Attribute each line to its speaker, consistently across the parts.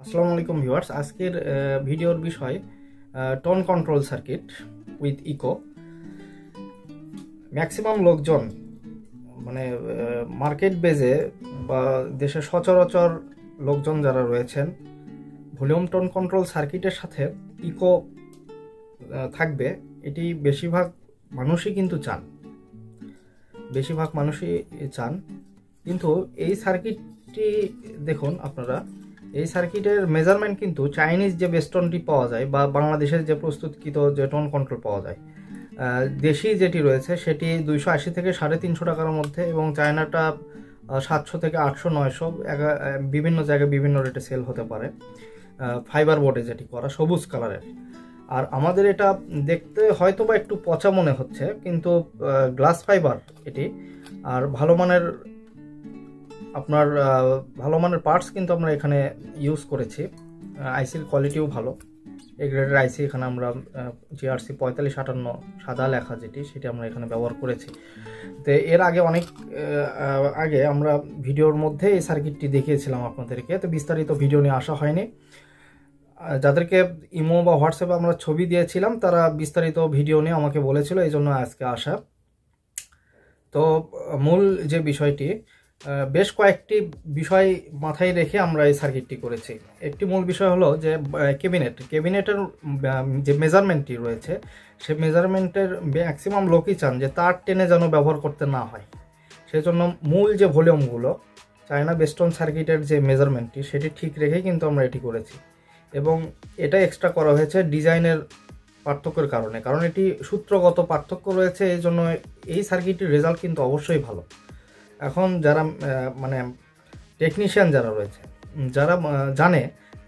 Speaker 1: আসসালামু আলাইকুম ভিউয়ার্স। আজকের ভিডিওর বিষয় tone control circuit with echo. Maximum লোকজন মানে মার্কেট বেজে বা দেশের সচরাচর লোকজন যারা রয়েছেন, ভলিউম টোন কন্ট্রোল সার্কিটের সাথে ইকো থাকবে, এটি বেশিরভাগ মানুষই কিন্তু চান। কিন্তু এই সার্কিটটি দেখুন আপনারা, এই সার্কিটের মেজারমেন্ট কিন্তু চাইনিজ যে বেস্টনটি পাওয়া যায় বা বাংলাদেশের যে প্রস্তুতকৃত যে টোন কন্ট্রোল পাওয়া যায়, দেশি যেটি রয়েছে সেটি 280 থেকে 350 টাকার মধ্যে, এবং চায়নাটা 700 থেকে 800 900, বিভিন্ন জায়গায় বিভিন্ন রেটে সেল হতে পারে। ফাইবার বোর্ডে যেটি করা সবুজ কালারের, আর আমাদের এটা দেখতে হয়তো বা একটু পচা মনে হচ্ছে, কিন্তু গ্লাস ফাইবার এটি। আর ভালো মানের পার্টস কিন্তু আমরা এখানে ইউজ করেছি। আইসির কোয়ালিটিও ভালো, এই গ্রেডের আইসি এখানে আমরা GRC 4558 সাদা লেখা সেটি আমরা এখানে ব্যবহার করেছি। তো এর আগে অনেক আগে আমরা ভিডিওর মধ্যে এই সার্কিটটি দেখিয়েছিলাম আপনাদেরকে, তো বিস্তারিত ভিডিও নিয়ে আসা হয়নি। যাদেরকে ইমো বা হোয়াটসঅ্যাপে আমরা ছবি দিয়েছিলাম তারা বিস্তারিত ভিডিও নিয়ে আমাকে বলেছিল, এই জন্য আজকে আসা। তো মূল যে বিষয়টি, বেশ কয়েকটি বিষয় মাথায় রেখে আমরা এই সার্কিটটি করেছি। একটি মূল বিষয় হলো যে ক্যাবিনেটের যে মেজারমেন্টটি রয়েছে, সেই মেজারমেন্টের ম্যাক্সিমাম লোকই চান যে তার টেনে যেন ব্যবহার করতে না হয়। সেই জন্য মূল যে ভলিউমগুলো, চায়না বেস্টন সার্কিটের যে মেজারমেন্টটি সেটি ঠিক রেখেই কিন্তু আমরা এটি করেছি, এবং এটা এক্সট্রা করা হয়েছে ডিজাইনের পার্থক্যের কারণে, কারণ এটি সূত্রগত পার্থক্য রয়েছে। এই জন্য এই সার্কিটের রেজাল্ট কিন্তু অবশ্যই ভালো। এখন যারা টেকনিশিয়ান যারা রয়েছে, যারা জানে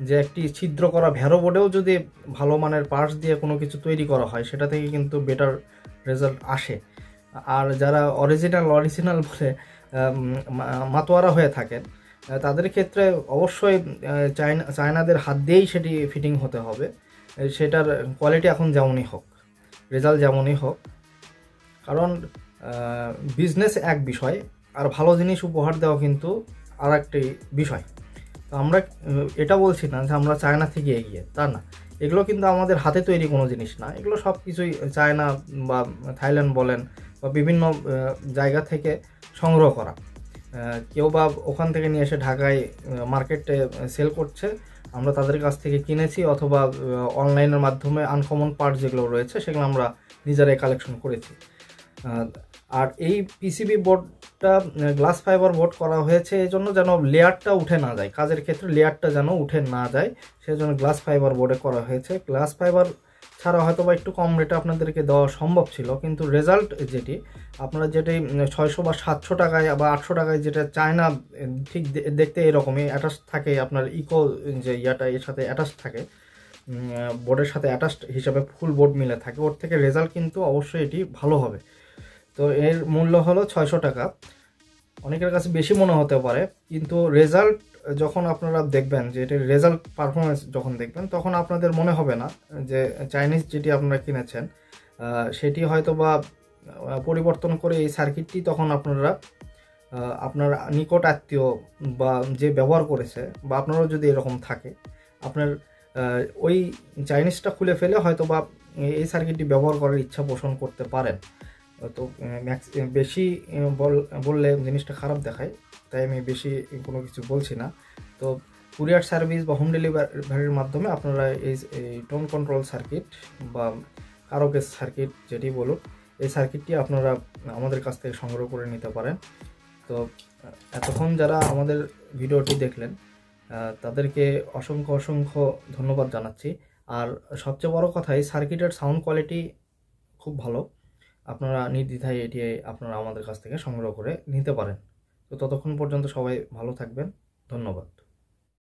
Speaker 1: যে একটি ছিদ্র করা ভ্যারো বোর্ডেও যদি ভালো মানের পার্টস দিয়ে কোনো কিছু তৈরি করা হয়, সেটা থেকে কিন্তু বেটার রেজাল্ট আসে। আর যারা অরিজিনাল বলে মাতোয়ারা হয়ে থাকেন, তাদের ক্ষেত্রে অবশ্যই চায়নাদের হাত দিয়েই সেটি ফিটিং হতে হবে। সেটার কোয়ালিটি এখন যেমনই হোক, রেজাল্ট যেমনই হোক, কারণ বিজনেস এক বিষয়, আর ভালো জিনিস উপহার দেওয়া কিন্তু আর একটি বিষয়। তো আমরা এটা বলছি না যে আমরা চায়না থেকে এগিয়ে, তা না। এগুলো কিন্তু আমাদের হাতে তৈরি কোনো জিনিস না, এগুলো সব কিছুই চায়না বা থাইল্যান্ড বলেন বা বিভিন্ন জায়গা থেকে সংগ্রহ করা। কেউ বা ওখান থেকে নিয়ে এসে ঢাকায় মার্কেটে সেল করছে, আমরা তাদের কাছ থেকে কিনেছি, অথবা অনলাইনের মাধ্যমে আনকমন পার্ট যেগুলো রয়েছে সেগুলো আমরা নিজেরাই কালেকশন করেছি। আর এই পিসিবি বোর্ডটা গ্লাস ফাইবার বোর্ড করা হয়েছে এই জন্য যেন লেয়ারটা উঠে না যায়, কাজের ক্ষেত্রে লেয়ারটা যেন উঠে না যায়, সেই জন্য গ্লাস ফাইবার বোর্ডে করা হয়েছে। গ্লাস ফাইবার ছাড়া হয়তো বা একটু কম রেটে আপনাদেরকে দেওয়া সম্ভব ছিল, কিন্তু রেজাল্ট যেটি আপনারা 600 বা 700 টাকায় বা 800 টাকায় যেটা চায়না, ঠিক দেখতে এরকমই অ্যাটাচ থাকে, আপনার ইকো যে ইয়াটা এর সাথে অ্যাটাচ থাকে, বোর্ডের সাথে অ্যাটাচড হিসাবে ফুল বোর্ড মিলে থাকে, ওর থেকে রেজাল্ট কিন্তু অবশ্যই এটি ভালো হবে। তো এর মূল্য হলো 600 টাকা। অনেকের কাছে বেশি মনে হতে পারে, কিন্তু রেজাল্ট যখন আপনারা দেখবেন, যে এটির রেজাল্ট পারফরমেন্স যখন দেখবেন, তখন আপনাদের মনে হবে না যে চাইনিজ যেটি আপনারা কিনেছেন সেটি হয়তো বা পরিবর্তন করে এই সার্কিটটি তখন আপনার নিকট আত্মীয় বা যে ব্যবহার করেছে, বা আপনারও যদি এরকম থাকে, আপনার ওই চাইনিজটা খুলে ফেলে হয়তো বা এই সার্কিটটি ব্যবহার করার ইচ্ছা পোষণ করতে পারেন। তো বেশি বললে জিনিসটা খারাপ দেখায়, তাই আমি বেশি কোনো কিছু বলছি না। তো কুরিয়ার সার্ভিস বা হোম ডেলিভারির মাধ্যমে আপনারা এই টোন কন্ট্রোল সার্কিট বা কারকেস সার্কিট যেটি বলুন, এই সার্কিটটি আপনারা আমাদের কাছ থেকে সংগ্রহ করে নিতে পারেন। তো এতক্ষণ যারা আমাদের ভিডিওটি দেখলেন তাদেরকে অসংখ্য ধন্যবাদ জানাচ্ছি। আর সবচেয়ে বড় কথা, এই সার্কিটের সাউন্ড কোয়ালিটি খুব ভালো, আপনারা নির্দ্বিধায় এটি আপনারা আমাদের কাছ থেকে সংগ্রহ করে নিতে পারেন। তো ততক্ষণ পর্যন্ত সবাই ভালো থাকবেন, ধন্যবাদ।